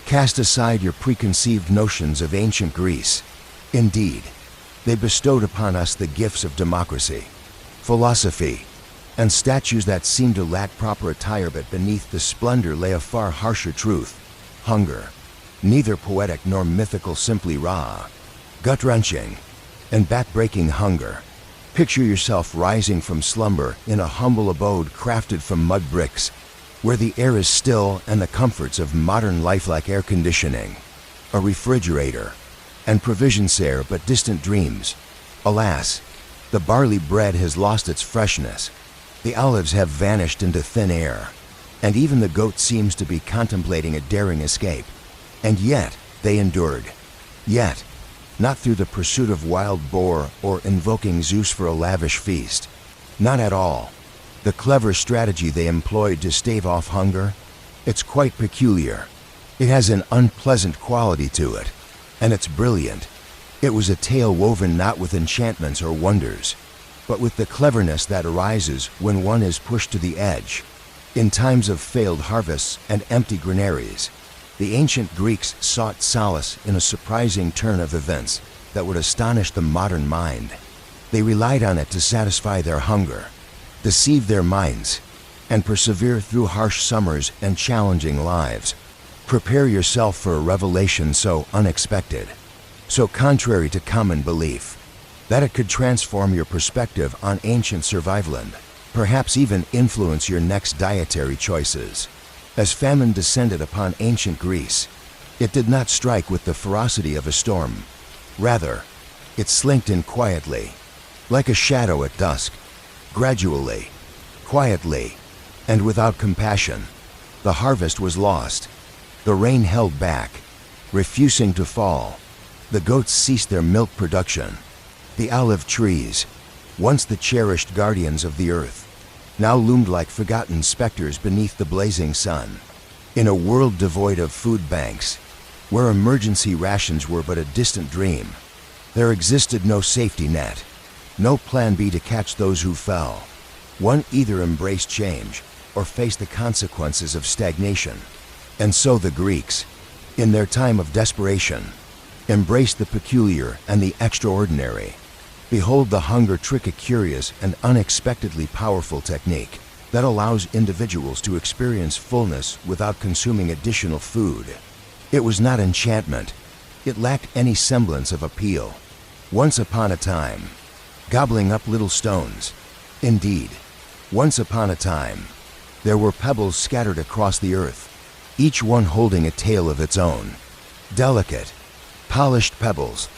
Cast aside your preconceived notions of ancient Greece. Indeed, they bestowed upon us the gifts of democracy, philosophy, and statues that seemed to lack proper attire, but beneath the splendor lay a far harsher truth: hunger. Neither poetic nor mythical, simply raw, gut-wrenching, and back-breaking hunger. Picture yourself rising from slumber in a humble abode crafted from mud bricks, where the air is still and the comforts of modern life, like air conditioning, a refrigerator, and provisions there, but distant dreams. Alas, the barley bread has lost its freshness, the olives have vanished into thin air, and even the goat seems to be contemplating a daring escape. And yet they endured. Yet, not through the pursuit of wild boar or invoking Zeus for a lavish feast. Not at all. The clever strategy they employed to stave off hunger, it's quite peculiar. It has an unpleasant quality to it, and it's brilliant. It was a tale woven not with enchantments or wonders, but with the cleverness that arises when one is pushed to the edge. In times of failed harvests and empty granaries, the ancient Greeks sought solace in a surprising turn of events that would astonish the modern mind. They relied on it to satisfy their hunger, deceive their minds, and persevere through harsh summers and challenging lives. Prepare yourself for a revelation so unexpected, so contrary to common belief, that it could transform your perspective on ancient survivalland, perhaps even influence your next dietary choices. As famine descended upon ancient Greece, it did not strike with the ferocity of a storm. Rather, it slinked in quietly, like a shadow at dusk. Gradually, quietly, and without compassion, the harvest was lost. The rain held back, refusing to fall. The goats ceased their milk production. The olive trees, once the cherished guardians of the earth, now loomed like forgotten specters beneath the blazing sun. In a world devoid of food banks, where emergency rations were but a distant dream, there existed no safety net, no plan B to catch those who fell. One either embraced change or faced the consequences of stagnation. And so the Greeks, in their time of desperation, embraced the peculiar and the extraordinary. Behold the hunger trick, a curious and unexpectedly powerful technique that allows individuals to experience fullness without consuming additional food. It was not enchantment. It lacked any semblance of appeal. Once upon a time, gobbling up little stones. Indeed, once upon a time, there were pebbles scattered across the earth, each one holding a tale of its own. Delicate, polished pebbles,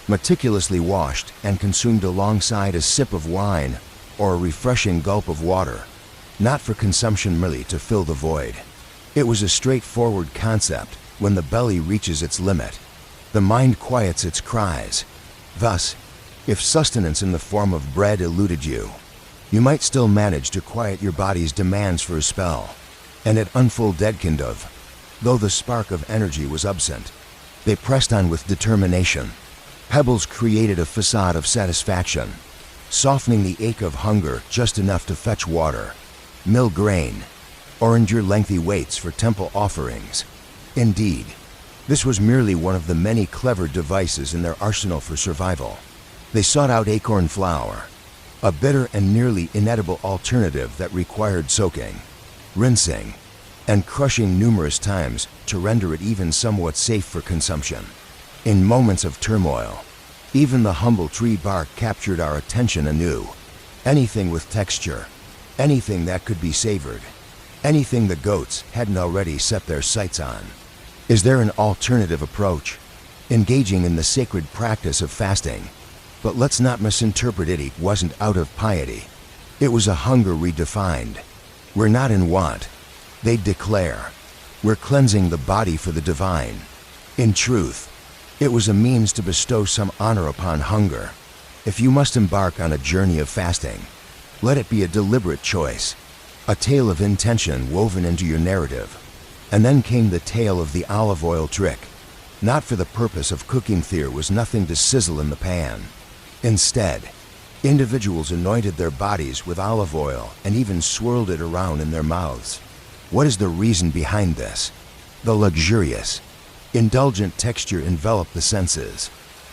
meticulously washed and consumed alongside a sip of wine or a refreshing gulp of water, not for consumption, merely to fill the void. It was a straightforward concept. When the belly reaches its limit, the mind quiets its cries. Thus, if sustenance in the form of bread eluded you, you might still manage to quiet your body's demands for a spell. And at unfull deadkind of, though the spark of energy was absent, they pressed on with determination. Pebbles created a facade of satisfaction, softening the ache of hunger just enough to fetch water, mill grain, or endure lengthy waits for temple offerings. Indeed, this was merely one of the many clever devices in their arsenal for survival. They sought out acorn flour, a bitter and nearly inedible alternative that required soaking, rinsing, and crushing numerous times to render it even somewhat safe for consumption. In moments of turmoil, even the humble tree bark captured our attention anew. Anything with texture, anything that could be savored, anything the goats hadn't already set their sights on. Is there an alternative approach? Engaging in the sacred practice of fasting. But let's not misinterpret it. It wasn't out of piety. It was a hunger redefined. We're not in want, they'd declare. We're cleansing the body for the divine. In truth, it was a means to bestow some honor upon hunger. If you must embark on a journey of fasting, let it be a deliberate choice, a tale of intention woven into your narrative. And then came the tale of the olive oil trick. Not for the purpose of cooking, there was nothing to sizzle in the pan. Instead, individuals anointed their bodies with olive oil and even swirled it around in their mouths. What is the reason behind this? The luxurious, Indulgent texture enveloped the senses,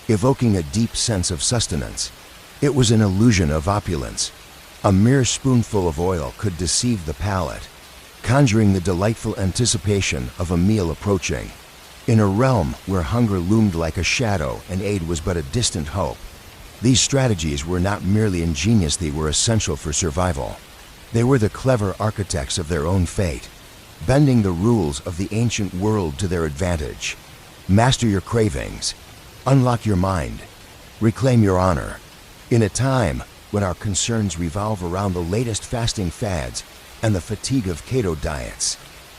evoking a deep sense of sustenance. It was an illusion of opulence. A mere spoonful of oil could deceive the palate, conjuring the delightful anticipation of a meal approaching. In a realm where hunger loomed like a shadow and aid was but a distant hope, these strategies were not merely ingenious, they were essential for survival. They were the clever architects of their own fate, bending the rules of the ancient world to their advantage. Master your cravings, unlock your mind, reclaim your honor. In a time when our concerns revolve around the latest fasting fads and the fatigue of keto diets,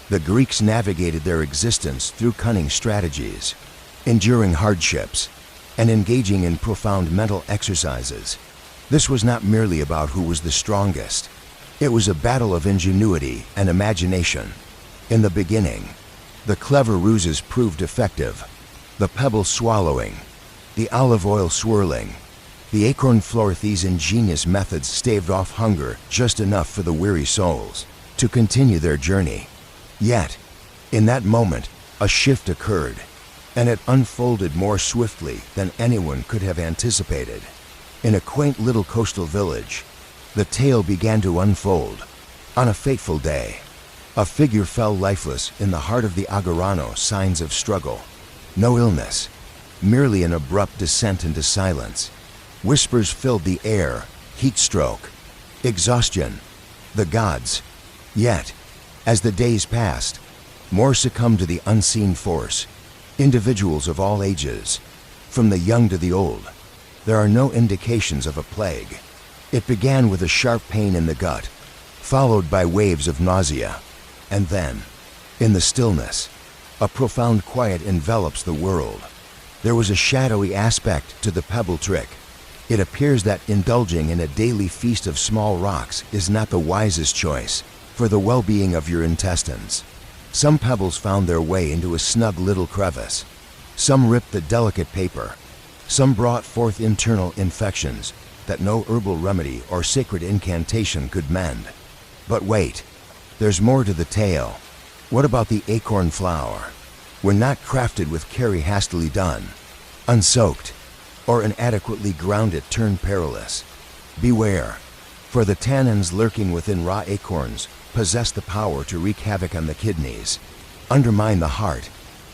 the Greeks navigated their existence through cunning strategies, enduring hardships, and engaging in profound mental exercises. This was not merely about who was the strongest. It was a battle of ingenuity and imagination. In the beginning, the clever ruses proved effective. The pebble swallowing, the olive oil swirling, the acorn floor. These ingenious methods staved off hunger just enough for the weary souls to continue their journey. Yet, in that moment, a shift occurred, and it unfolded more swiftly than anyone could have anticipated. In a quaint little coastal village, the tale began to unfold. On a fateful day, a figure fell lifeless in the heart of the Agorano. Signs of struggle. No illness, merely an abrupt descent into silence. Whispers filled the air, heat stroke, exhaustion, the gods. Yet, as the days passed, more succumbed to the unseen force. Individuals of all ages, from the young to the old. There are no indications of a plague. It began with a sharp pain in the gut, followed by waves of nausea. And then, in the stillness, a profound quiet envelops the world. There was a shadowy aspect to the pebble trick. It appears that indulging in a daily feast of small rocks is not the wisest choice for the well-being of your intestines. Some pebbles found their way into a snug little crevice. Some ripped the delicate paper. Some brought forth internal infections that no herbal remedy or sacred incantation could mend. But wait, there's more to the tale. What about the acorn flour? When not crafted with care, hastily done, unsoaked, or inadequately ground, it turned perilous. Beware, for the tannins lurking within raw acorns possess the power to wreak havoc on the kidneys, undermine the heart,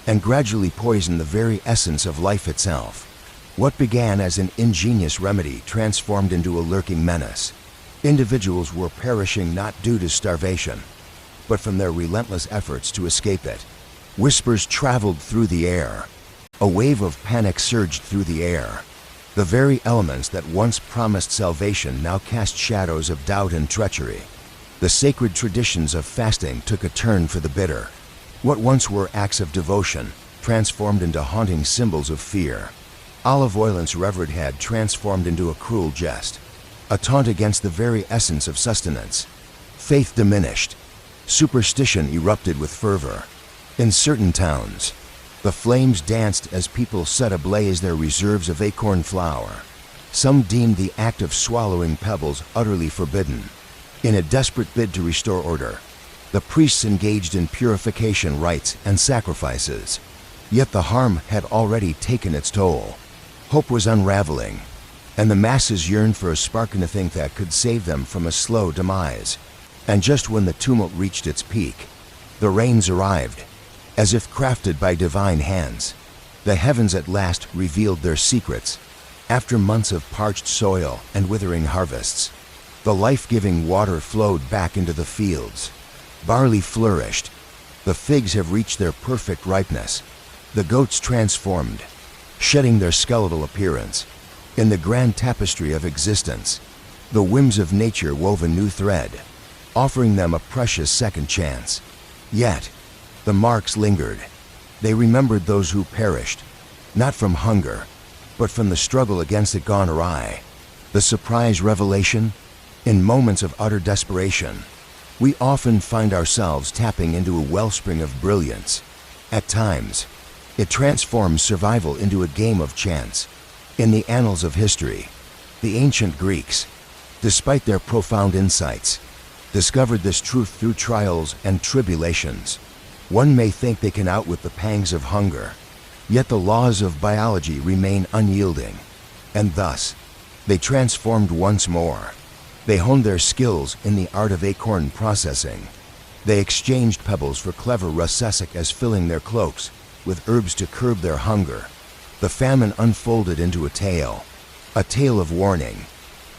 and gradually poison the very essence of life itself. What began as an ingenious remedy transformed into a lurking menace. Individuals were perishing not due to starvation, but from their relentless efforts to escape it. Whispers traveled through the air. A wave of panic surged through the air. The very elements that once promised salvation now cast shadows of doubt and treachery. The sacred traditions of fasting took a turn for the bitter. What once were acts of devotion transformed into haunting symbols of fear. Olive oil's revered had transformed into a cruel jest, a taunt against the very essence of sustenance. Faith diminished. Superstition erupted with fervor. In certain towns, the flames danced as people set ablaze their reserves of acorn flour. Some deemed the act of swallowing pebbles utterly forbidden. In a desperate bid to restore order, the priests engaged in purification rites and sacrifices. Yet the harm had already taken its toll. Hope was unraveling, and the masses yearned for a spark in a thing that could save them from a slow demise. And just when the tumult reached its peak, the rains arrived, as if crafted by divine hands. The heavens at last revealed their secrets. After months of parched soil and withering harvests, the life-giving water flowed back into the fields. Barley flourished. The figs have reached their perfect ripeness. The goats transformed, shedding their skeletal appearance. In the grand tapestry of existence, the whims of nature wove a new thread, offering them a precious second chance. Yet, the marks lingered. They remembered those who perished, not from hunger, but from the struggle against it gone awry. The surprise revelation? In moments of utter desperation, we often find ourselves tapping into a wellspring of brilliance. At times, it transforms survival into a game of chance. In the annals of history, the ancient Greeks, despite their profound insights, discovered this truth through trials and tribulations. One may think they can outwit the pangs of hunger, yet the laws of biology remain unyielding, and thus, they transformed once more. They honed their skills in the art of acorn processing. They exchanged pebbles for clever rusesic as filling their cloaks with herbs to curb their hunger. The famine unfolded into a tale of warning.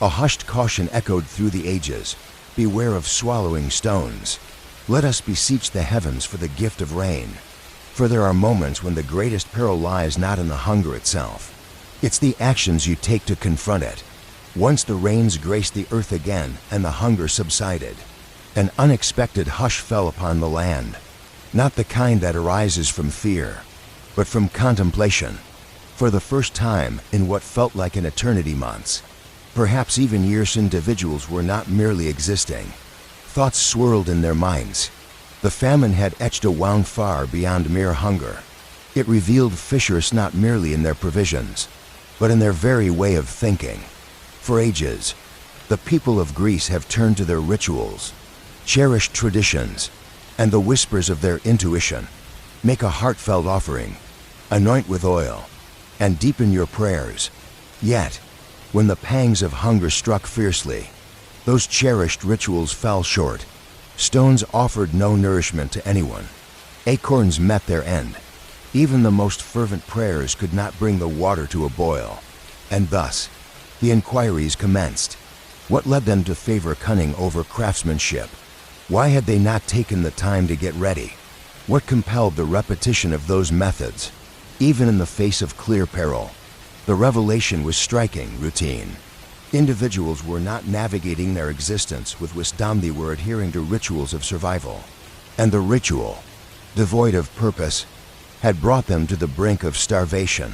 A hushed caution echoed through the ages. Beware of swallowing stones. Let us beseech the heavens for the gift of rain. For there are moments when the greatest peril lies not in the hunger itself. It's the actions you take to confront it. Once the rains graced the earth again and the hunger subsided, an unexpected hush fell upon the land. Not the kind that arises from fear, but from contemplation. For the first time in what felt like an eternity, months, perhaps even years, individuals were not merely existing. Thoughts swirled in their minds. The famine had etched a wound far beyond mere hunger. It revealed fissures not merely in their provisions, but in their very way of thinking. For ages, the people of Greece have turned to their rituals, cherished traditions, and the whispers of their intuition. Make a heartfelt offering, anoint with oil, and deepen your prayers. Yet, when the pangs of hunger struck fiercely, those cherished rituals fell short. Stones offered no nourishment to anyone. Acorns met their end. Even the most fervent prayers could not bring the water to a boil. And thus, the inquiries commenced. What led them to favor cunning over craftsmanship? Why had they not taken the time to get ready? What compelled the repetition of those methods? Even in the face of clear peril, the revelation was striking: routine. Individuals were not navigating their existence with wisdom, they were adhering to rituals of survival. And the ritual, devoid of purpose, had brought them to the brink of starvation.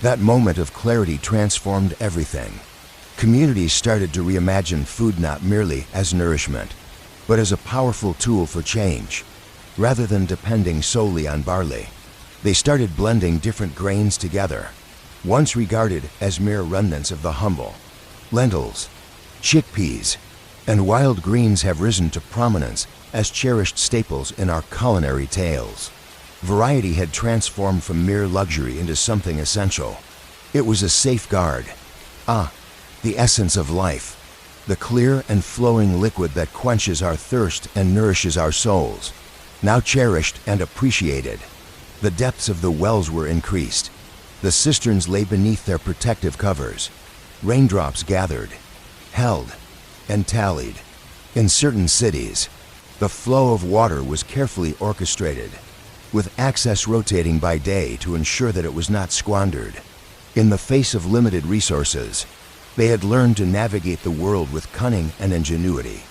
That moment of clarity transformed everything. Communities started to reimagine food not merely as nourishment, but as a powerful tool for change. Rather than depending solely on barley, they started blending different grains together. Once regarded as mere remnants of the humble, lentils, chickpeas, and wild greens have risen to prominence as cherished staples in our culinary tales. Variety had transformed from mere luxury into something essential. It was a safeguard. The essence of life, the clear and flowing liquid that quenches our thirst and nourishes our souls. Now cherished and appreciated, the depths of the wells were increased. The cisterns lay beneath their protective covers. Raindrops gathered, held, and tallied. In certain cities, the flow of water was carefully orchestrated, with access rotating by day to ensure that it was not squandered. In the face of limited resources, they had learned to navigate the world with cunning and ingenuity.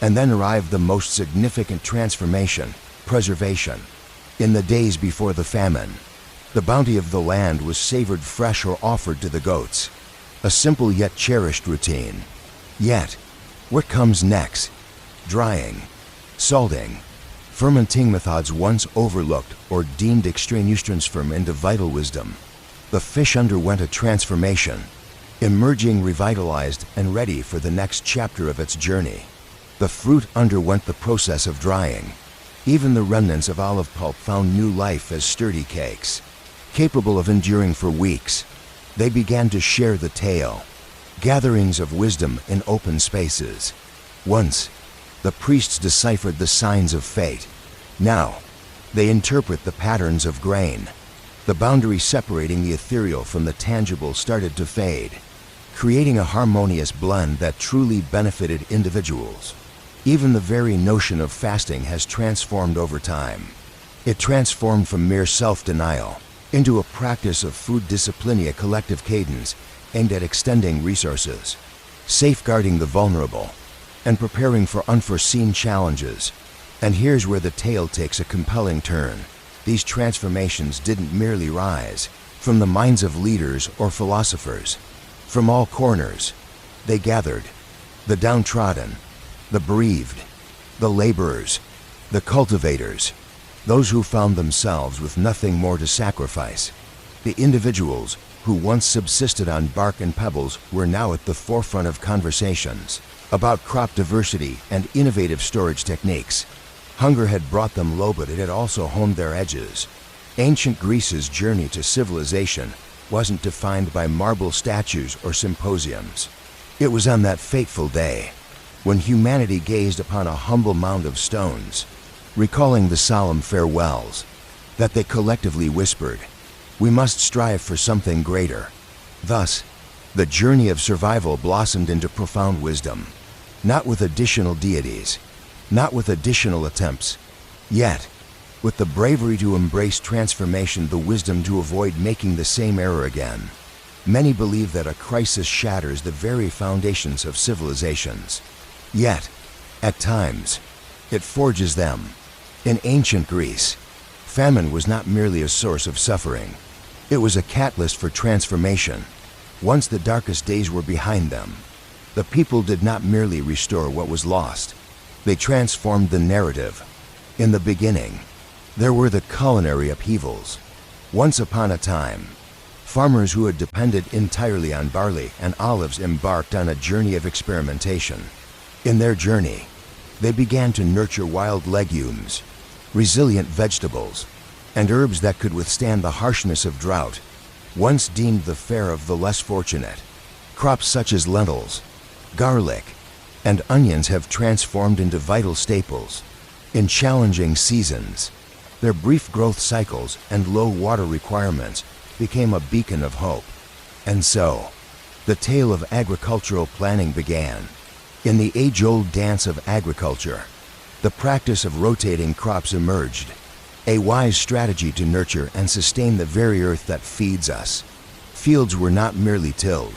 And then arrived the most significant transformation: preservation. In the days before the famine, the bounty of the land was savored fresh or offered to the goats. A simple yet cherished routine. Yet, what comes next? Drying, salting, fermenting, methods once overlooked or deemed extraneous, transform into vital wisdom. The fish underwent a transformation, emerging revitalized and ready for the next chapter of its journey. The fruit underwent the process of drying. Even the remnants of olive pulp found new life as sturdy cakes, capable of enduring for weeks. They began to share the tale, gatherings of wisdom in open spaces. Once, the priests deciphered the signs of fate. Now, they interpret the patterns of grain. The boundary separating the ethereal from the tangible started to fade, creating a harmonious blend that truly benefited individuals. Even the very notion of fasting has transformed over time. It transformed from mere self-denial into a practice of food discipline, a collective cadence aimed at extending resources, safeguarding the vulnerable, and preparing for unforeseen challenges. And here's where the tale takes a compelling turn. These transformations didn't merely rise from the minds of leaders or philosophers. From all corners, they gathered: the downtrodden, the bereaved, the laborers, the cultivators, those who found themselves with nothing more to sacrifice. The individuals who once subsisted on bark and pebbles were now at the forefront of conversations about crop diversity and innovative storage techniques. Hunger had brought them low, but it had also honed their edges. Ancient Greece's journey to civilization wasn't defined by marble statues or symposiums. It was on that fateful day, when humanity gazed upon a humble mound of stones, recalling the solemn farewells, that they collectively whispered, "We must strive for something greater." Thus, the journey of survival blossomed into profound wisdom, not with additional deities, not with additional attempts, yet with the bravery to embrace transformation, the wisdom to avoid making the same error again. Many believe that a crisis shatters the very foundations of civilizations. Yet, at times, it forges them. In ancient Greece, famine was not merely a source of suffering. It was a catalyst for transformation. Once the darkest days were behind them, the people did not merely restore what was lost. They transformed the narrative. In the beginning, there were the culinary upheavals. Once upon a time, farmers who had depended entirely on barley and olives embarked on a journey of experimentation. In their journey, they began to nurture wild legumes, resilient vegetables, and herbs that could withstand the harshness of drought, once deemed the fare of the less fortunate. Crops such as lentils, garlic, and onions have transformed into vital staples. In challenging seasons, their brief growth cycles and low water requirements became a beacon of hope. And so, the tale of agricultural planning began. In the age-old dance of agriculture, the practice of rotating crops emerged, a wise strategy to nurture and sustain the very earth that feeds us. Fields were not merely tilled,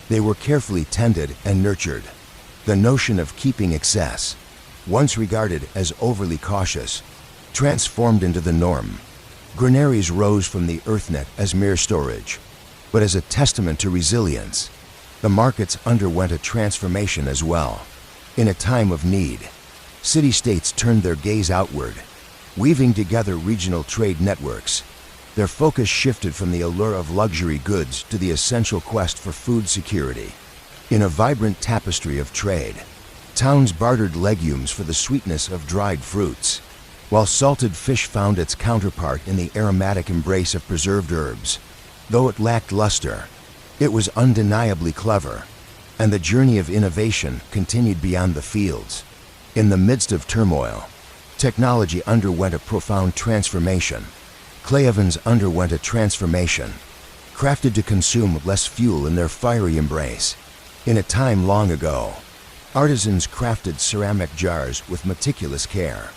they were carefully tended and nurtured. The notion of keeping excess, once regarded as overly cautious, transformed into the norm. Granaries rose from the earthnet as mere storage, but as a testament to resilience. The markets underwent a transformation as well. In a time of need, city-states turned their gaze outward, weaving together regional trade networks. Their focus shifted from the allure of luxury goods to the essential quest for food security. In a vibrant tapestry of trade, towns bartered legumes for the sweetness of dried fruits, while salted fish found its counterpart in the aromatic embrace of preserved herbs. Though it lacked luster, it was undeniably clever, and the journey of innovation continued beyond the fields. In the midst of turmoil, technology underwent a profound transformation. Clay ovens underwent a transformation, crafted to consume less fuel in their fiery embrace. In a time long ago, artisans crafted ceramic jars with meticulous care,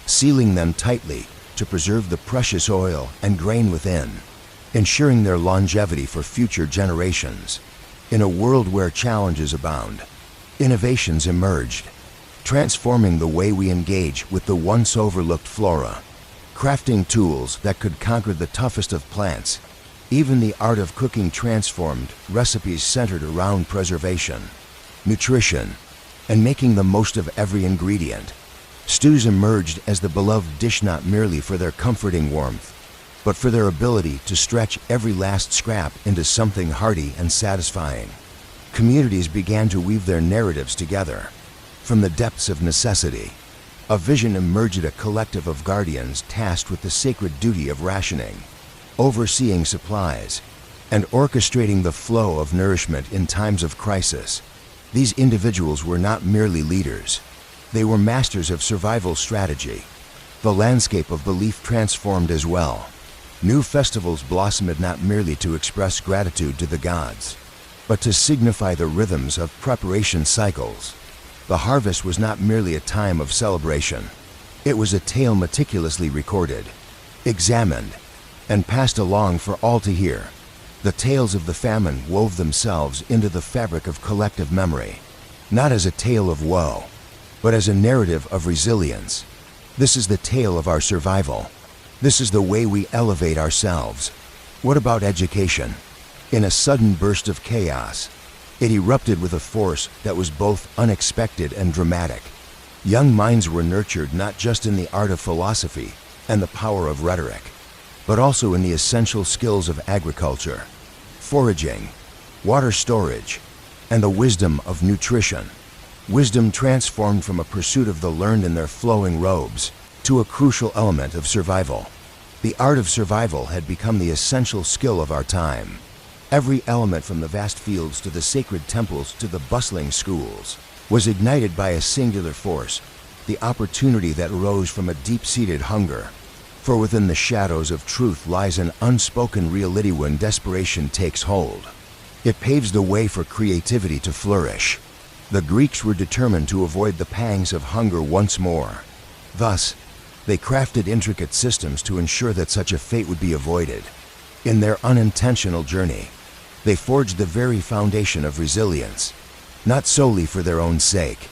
sealing them tightly to preserve the precious oil and grain within, ensuring their longevity for future generations. In a world where challenges abound, innovations emerged, transforming the way we engage with the once overlooked flora. Crafting tools that could conquer the toughest of plants. Even the art of cooking transformed recipes centered around preservation, nutrition, and making the most of every ingredient. Stews emerged as the beloved dish not merely for their comforting warmth, but for their ability to stretch every last scrap into something hearty and satisfying. Communities began to weave their narratives together. From the depths of necessity, a vision emerged, a collective of guardians tasked with the sacred duty of rationing, overseeing supplies, and orchestrating the flow of nourishment in times of crisis. These individuals were not merely leaders, they were masters of survival strategy. The landscape of belief transformed as well. New festivals blossomed not merely to express gratitude to the gods, but to signify the rhythms of preparation cycles. The harvest was not merely a time of celebration. It was a tale meticulously recorded, examined, and passed along for all to hear. The tales of the famine wove themselves into the fabric of collective memory, not as a tale of woe, but as a narrative of resilience. This is the tale of our survival. This is the way we elevate ourselves. What about education? In a sudden burst of chaos, it erupted with a force that was both unexpected and dramatic. Young minds were nurtured not just in the art of philosophy and the power of rhetoric, but also in the essential skills of agriculture, foraging, water storage, and the wisdom of nutrition. Wisdom transformed from a pursuit of the learned in their flowing robes to a crucial element of survival. The art of survival had become the essential skill of our time. Every element, from the vast fields to the sacred temples to the bustling schools, was ignited by a singular force, the opportunity that arose from a deep-seated hunger. For within the shadows of truth lies an unspoken reality when desperation takes hold. It paves the way for creativity to flourish. The Greeks were determined to avoid the pangs of hunger once more. Thus, they crafted intricate systems to ensure that such a fate would be avoided. In their unintentional journey, they forged the very foundation of resilience, not solely for their own sake,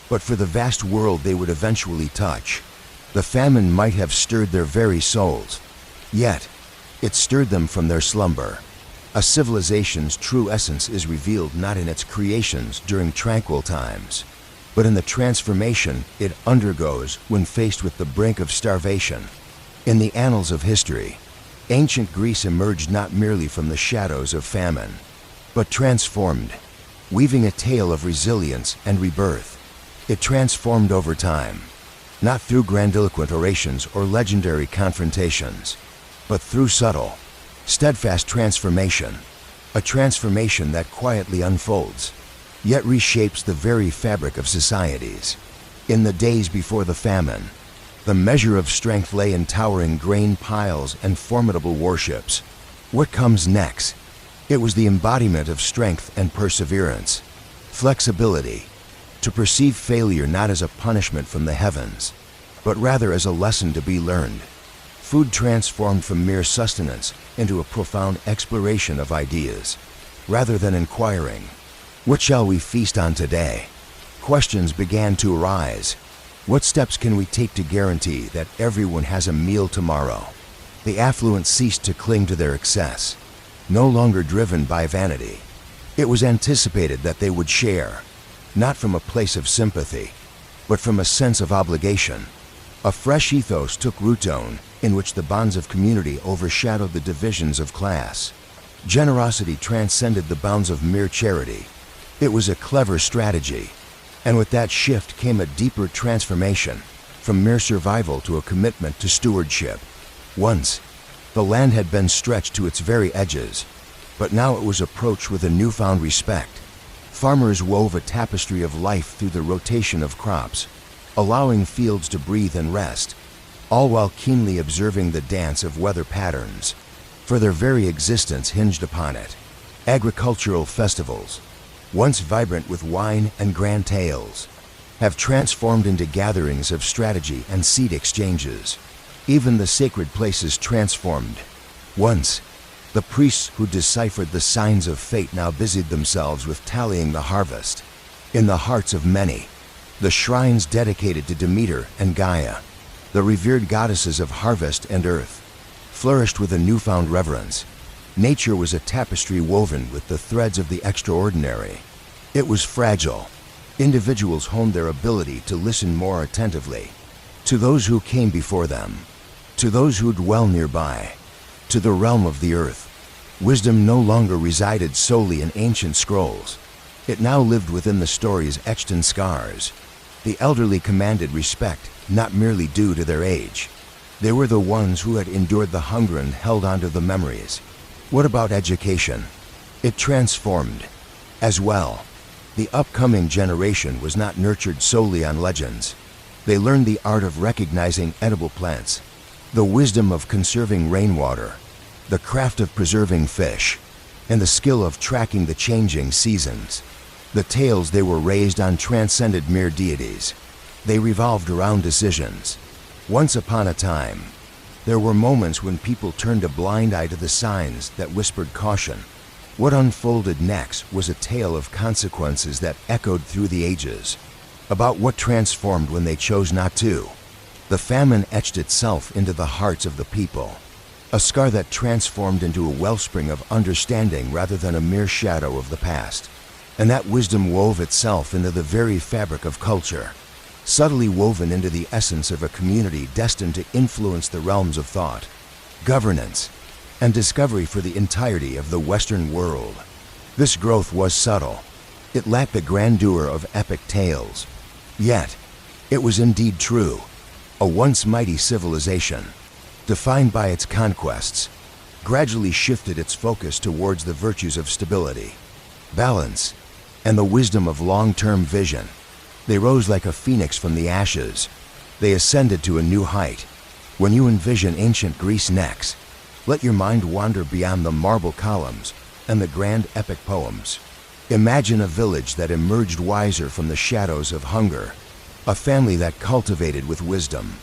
but for the vast world they would eventually touch. The famine might have stirred their very souls, yet it stirred them from their slumber. A civilization's true essence is revealed not in its creations during tranquil times, but in the transformation it undergoes when faced with the brink of starvation. In the annals of history, ancient Greece emerged not merely from the shadows of famine, but transformed, weaving a tale of resilience and rebirth. It transformed over time, not through grandiloquent orations or legendary confrontations, but through subtle, steadfast transformation, a transformation that quietly unfolds, yet reshapes the very fabric of societies. In the days before the famine, the measure of strength lay in towering grain piles and formidable warships. What comes next? It was the embodiment of strength and perseverance, flexibility, to perceive failure not as a punishment from the heavens, but rather as a lesson to be learned. Food transformed from mere sustenance into a profound exploration of ideas. Rather than inquiring, "What shall we feast on today?" questions began to arise. What steps can we take to guarantee that everyone has a meal tomorrow? The affluent ceased to cling to their excess, no longer driven by vanity. It was anticipated that they would share, not from a place of sympathy, but from a sense of obligation. A fresh ethos took root in which the bonds of community overshadowed the divisions of class. Generosity transcended the bounds of mere charity. It was a clever strategy, and with that shift came a deeper transformation, from mere survival to a commitment to stewardship. Once, the land had been stretched to its very edges, but now it was approached with a newfound respect. Farmers wove a tapestry of life through the rotation of crops, allowing fields to breathe and rest, all while keenly observing the dance of weather patterns, for their very existence hinged upon it. Agricultural festivals, once vibrant with wine and grand tales, have transformed into gatherings of strategy and seed exchanges. Even the sacred places transformed. Once, the priests who deciphered the signs of fate now busied themselves with tallying the harvest. In the hearts of many, the shrines dedicated to Demeter and Gaia, the revered goddesses of harvest and earth, flourished with a newfound reverence. Nature was a tapestry woven with the threads of the extraordinary. It was fragile. Individuals honed their ability to listen more attentively to those who came before them, to those who dwell nearby, to the realm of the earth. Wisdom no longer resided solely in ancient scrolls. It now lived within the stories etched in scars. The elderly commanded respect, not merely due to their age. They were the ones who had endured the hunger and held onto the memories. What about education? It transformed as well. The upcoming generation was not nurtured solely on legends. They learned the art of recognizing edible plants, the wisdom of conserving rainwater, the craft of preserving fish, and the skill of tracking the changing seasons. The tales they were raised on transcended mere deities. They revolved around decisions. Once upon a time, there were moments when people turned a blind eye to the signs that whispered caution. What unfolded next was a tale of consequences that echoed through the ages, about what transformed when they chose not to. The famine etched itself into the hearts of the people, a scar that transformed into a wellspring of understanding rather than a mere shadow of the past. And that wisdom wove itself into the very fabric of culture, subtly woven into the essence of a community destined to influence the realms of thought, governance, and discovery for the entirety of the Western world. This growth was subtle. It lacked the grandeur of epic tales. Yet, it was indeed true. A once mighty civilization, defined by its conquests, gradually shifted its focus towards the virtues of stability, balance, and the wisdom of long-term vision. They rose like a phoenix from the ashes. They ascended to a new height. When you envision ancient Greece next, let your mind wander beyond the marble columns and the grand epic poems. Imagine a village that emerged wiser from the shadows of hunger, a family that cultivated with wisdom.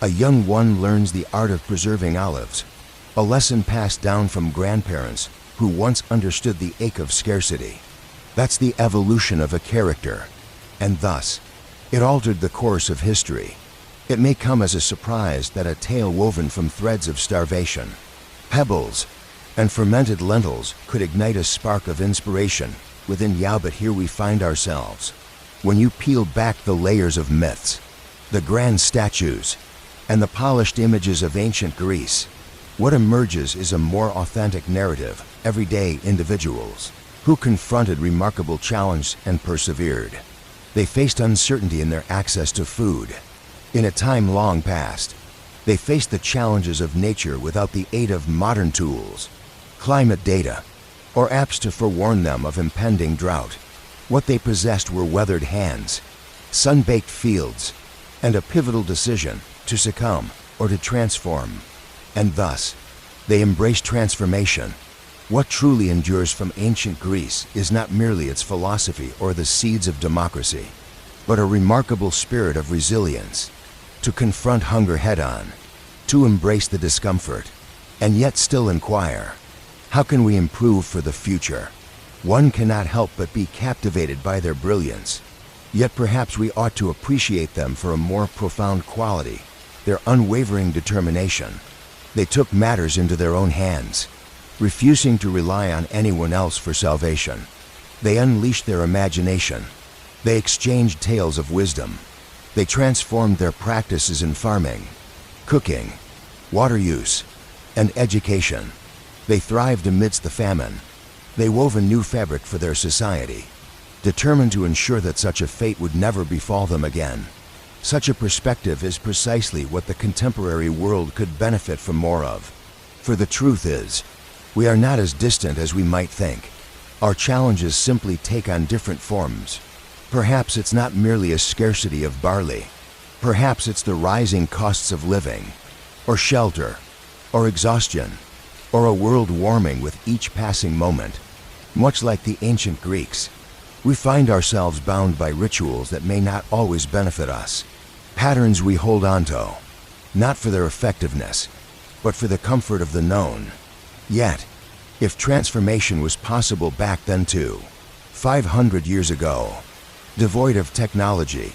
A young one learns the art of preserving olives, a lesson passed down from grandparents who once understood the ache of scarcity. That's the evolution of a character, and thus, it altered the course of history. It may come as a surprise that a tale woven from threads of starvation, pebbles, and fermented lentils could ignite a spark of inspiration within. Yeah, but here we find ourselves. When you peel back the layers of myths, the grand statues, and the polished images of ancient Greece, what emerges is a more authentic narrative, everyday individuals who confronted remarkable challenge and persevered. They faced uncertainty in their access to food. In a time long past, they faced the challenges of nature without the aid of modern tools, climate data, or apps to forewarn them of impending drought. What they possessed were weathered hands, sun-baked fields, and a pivotal decision to succumb or to transform. And thus, they embraced transformation. What truly endures from ancient Greece is not merely its philosophy or the seeds of democracy, but a remarkable spirit of resilience, to confront hunger head-on, to embrace the discomfort, and yet still inquire, how can we improve for the future? One cannot help but be captivated by their brilliance, yet perhaps we ought to appreciate them for a more profound quality, their unwavering determination. They took matters into their own hands, refusing to rely on anyone else for salvation. They unleashed their imagination. They exchanged tales of wisdom. They transformed their practices in farming, cooking, water use, and education. They thrived amidst the famine. They wove a new fabric for their society, determined to ensure that such a fate would never befall them again. Such a perspective is precisely what the contemporary world could benefit from more of. For the truth is, we are not as distant as we might think. Our challenges simply take on different forms. Perhaps it's not merely a scarcity of barley. Perhaps it's the rising costs of living, or shelter, or exhaustion, or a world warming with each passing moment. Much like the ancient Greeks, we find ourselves bound by rituals that may not always benefit us. Patterns we hold on to, not for their effectiveness, but for the comfort of the known. Yet, if transformation was possible back then too, 500 years ago, devoid of technology,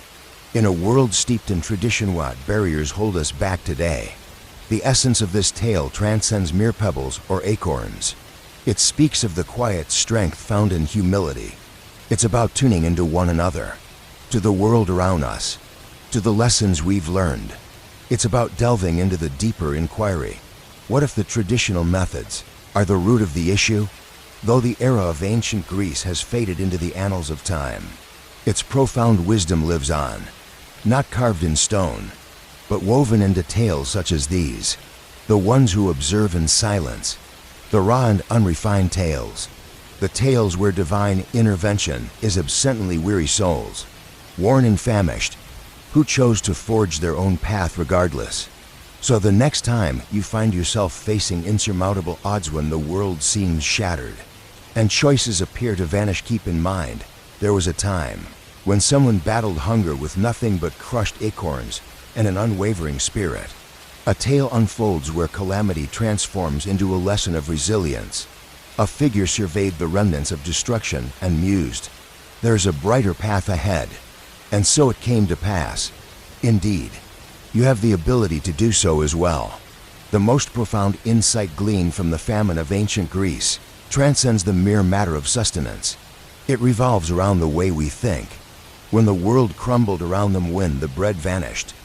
in a world steeped in tradition, what barriers hold us back today? The essence of this tale transcends mere pebbles or acorns. It speaks of the quiet strength found in humility. It's about tuning into one another, to the world around us, to the lessons we've learned. It's about delving into the deeper inquiry. What if the traditional methods are the root of the issue? Though the era of ancient Greece has faded into the annals of time, its profound wisdom lives on, not carved in stone, but woven into tales such as these, the ones who observe in silence, the raw and unrefined tales, the tales where divine intervention is absently weary souls, worn and famished, who chose to forge their own path regardless. So the next time you find yourself facing insurmountable odds when the world seems shattered, and choices appear to vanish, keep in mind, there was a time when someone battled hunger with nothing but crushed acorns and an unwavering spirit. A tale unfolds where calamity transforms into a lesson of resilience. A figure surveyed the remnants of destruction and mused, "There's a brighter path ahead." And so it came to pass. Indeed, you have the ability to do so as well. The most profound insight gleaned from the famine of ancient Greece transcends the mere matter of sustenance. It revolves around the way we think. When the world crumbled around them, when the bread vanished,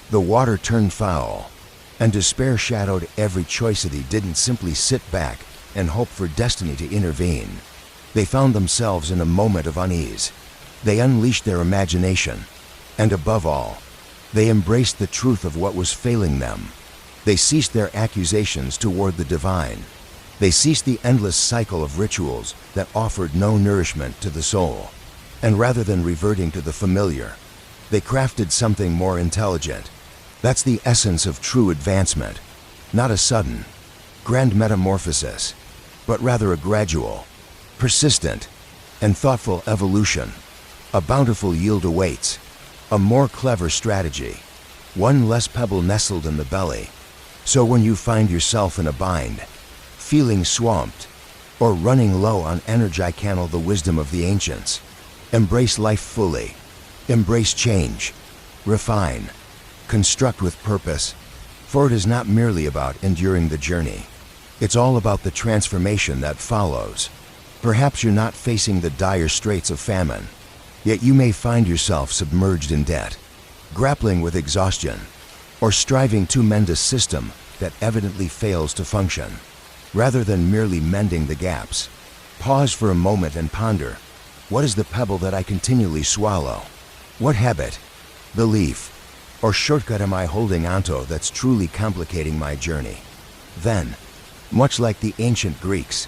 the water turned foul, and despair shadowed every choice, they didn't simply sit back and hope for destiny to intervene. They found themselves in a moment of unease. They unleashed their imagination, and above all, They embraced the truth of what was failing them. They ceased their accusations toward the divine. They ceased the endless cycle of rituals that offered no nourishment to the soul. And rather than reverting to the familiar, they crafted something more intelligent. That's the essence of true advancement. Not a sudden, grand metamorphosis, but rather a gradual, persistent, and thoughtful evolution. A bountiful yield awaits, a more clever strategy, one less pebble nestled in the belly. So when you find yourself in a bind, feeling swamped, or running low on energy, channel the wisdom of the ancients. Embrace life fully. Embrace change. Refine. Construct with purpose. For it is not merely about enduring the journey. It's all about the transformation that follows. Perhaps you're not facing the dire straits of famine, yet you may find yourself submerged in debt, grappling with exhaustion, or striving to mend a system that evidently fails to function. Rather than merely mending the gaps, pause for a moment and ponder, what is the pebble that I continually swallow? What habit, belief, or shortcut am I holding onto that's truly complicating my journey? Then, much like the ancient Greeks,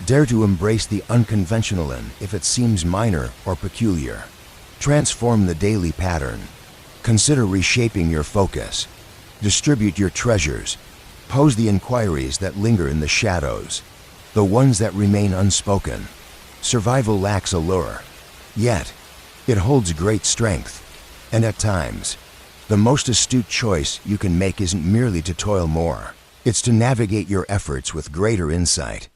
dare to embrace the unconventional if it seems minor or peculiar. Transform the daily pattern. Consider reshaping your focus. Distribute your treasures. Pose the inquiries that linger in the shadows, the ones that remain unspoken. Survival lacks allure, yet it holds great strength. And at times, the most astute choice you can make isn't merely to toil more. It's to navigate your efforts with greater insight.